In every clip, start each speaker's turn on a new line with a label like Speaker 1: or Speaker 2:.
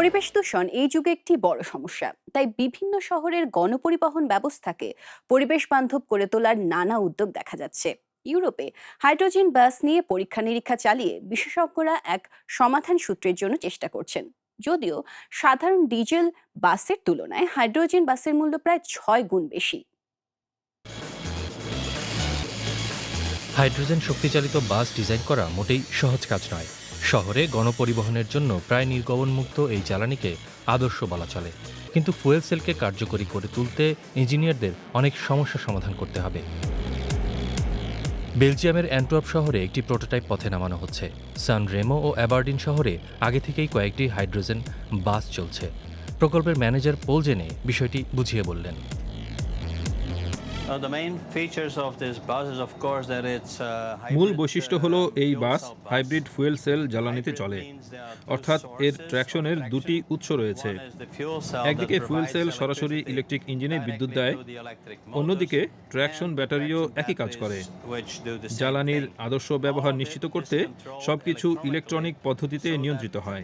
Speaker 1: পরিবেশ দূষণ এই যুগে একটি বড় সমস্যা। তাই বিভিন্ন শহরের গণপরিবহন ব্যবস্থাকে পরিবেশ বান্ধব করে তোলার নানা উদ্যোগ দেখা যাচ্ছে। ইউরোপে হাইড্রোজেন বাস নিয়ে পরীক্ষা নিরীক্ষা চালিয়ে বিশেষজ্ঞরা এক সমাধান সূত্রের জন্য চেষ্টা করছেন। যদিও সাধারণ ডিজেল বাসের তুলনায় হাইড্রোজেন বাসের মূল্য প্রায় 6 গুণ বেশি।
Speaker 2: হাইড্রোজেন শক্তিচালিত বাস ডিজাইন করা মোটেই সহজ কাজ নয়। শহরে গণপরিবহনের জন্য প্রায় নির্গমনমুক্ত এই জ্বালানিকে আদর্শ বলা চলে, কিন্তু ফুয়েল সেলকে কার্যকরী করে তুলতে ইঞ্জিনিয়ারদের অনেক সমস্যা সমাধান করতে হবে। বেলজিয়ামের অ্যান্টওয়ার্প শহরে একটি প্রোটোটাইপ পথে নামানো হচ্ছে। সান রেমো ও অ্যাবারডিন শহরে আগে থেকেই কয়েকটি হাইড্রোজেন বাস চলছে। প্রকল্পের ম্যানেজার পোল জেনে বিষয়টি বুঝিয়ে বললেন।
Speaker 3: মূল বৈশিষ্ট্য হলো এই বাস হাইব্রিড ফুয়েল সেল জ্বালানিতে চলে, অর্থাৎ এর ট্র্যাকশনের দুটি উৎস রয়েছে। একদিকে ফুয়েল সেল সরাসরি ইলেকট্রিক ইঞ্জিনে বিদ্যুৎ দেয়, অন্যদিকে ট্র্যাকশন ব্যাটারিও একই কাজ করে। জ্বালানির আদর্শ ব্যবহার নিশ্চিত করতে সবকিছু ইলেকট্রনিক পদ্ধতিতে নিয়ন্ত্রিত হয়।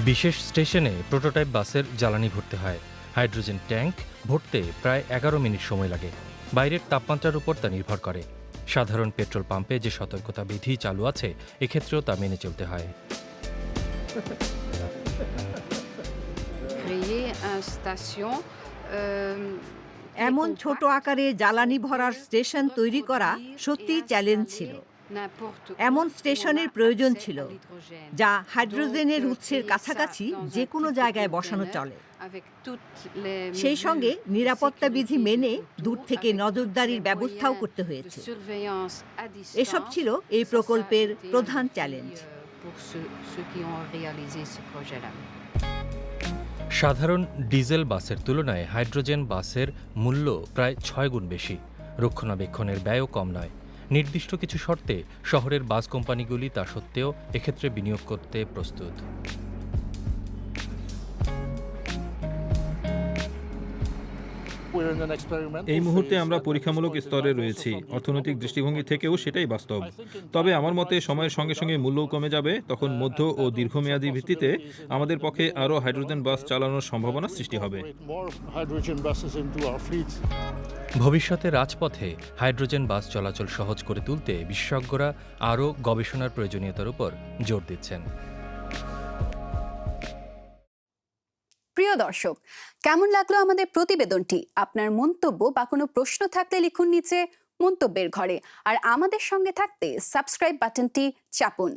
Speaker 2: বিশেষ স্টেশনে প্রোটোটাইপ বাসের জ্বালানি ভরতে হয়। হাইড্রোজেন ট্যাঙ্ক ভরতে প্রায় 11 মিনিট সময় লাগে। বাইরের তাপমাত্রার উপর তা নির্ভর করে। সাধারণ পেট্রোল পাম্পে যে সতর্কতা বিধি চালু আছে, এক্ষেত্রেও তা মেনে চলতে হয়।
Speaker 4: এমন ছোট আকারে জ্বালানি ভরার স্টেশন তৈরি করা সত্যিই চ্যালেঞ্জ ছিল। এমন স্টেশনের প্রয়োজন ছিল যা হাইড্রোজেনের উৎসের কাছাকাছি যে কোনো জায়গায় বসানো চলে। সেই সঙ্গে নিরাপত্তা বিধি মেনে দূর থেকে নজরদারির ব্যবস্থাও করতে হয়েছে। এসব ছিল এই প্রকল্পের প্রধান চ্যালেঞ্জ।
Speaker 2: সাধারণ ডিজেল বাসের তুলনায় হাইড্রোজেন বাসের মূল্য প্রায় 6 গুণ বেশি। রক্ষণাবেক্ষণের ব্যয়ও কম নয়। নির্দিষ্ট কিছু শর্তে শহরের বাস কোম্পানিগুলি তা সত্ত্বেও এক্ষেত্রে বিনিয়োগ করতে প্রস্তুত।
Speaker 3: এই মুহূর্তে আমরা পরীক্ষামূলক স্তরে রয়েছি। অর্থনৈতিক দৃষ্টিভঙ্গি থেকেও সেটাই বাস্তব। তবে আমার মতে সময়ের সঙ্গে সঙ্গে মূল্যও কমে যাবে। তখন মধ্য ও দীর্ঘমেয়াদী ভিত্তিতে আমাদের পক্ষে আরও হাইড্রোজেন বাস চালানোর সম্ভাবনা সৃষ্টি হবে।
Speaker 2: ভবিষ্যতে রাজপথে হাইড্রোজেন বাস চলাচল সহজ করে তুলতে বিশেষজ্ঞরা আরও গবেষণার প্রয়োজনীয়তার উপর জোর দিচ্ছেন।
Speaker 1: প্রিয় দর্শক, কেমন লাগলো আমাদের প্রতিবেদনটি? আপনার মন্তব্য বা কোনো প্রশ্ন থাকলে লিখুন নিচে মন্তব্যের ঘরে। আর আমাদের সঙ্গে থাকতে সাবস্ক্রাইব বাটনটি চাপুন।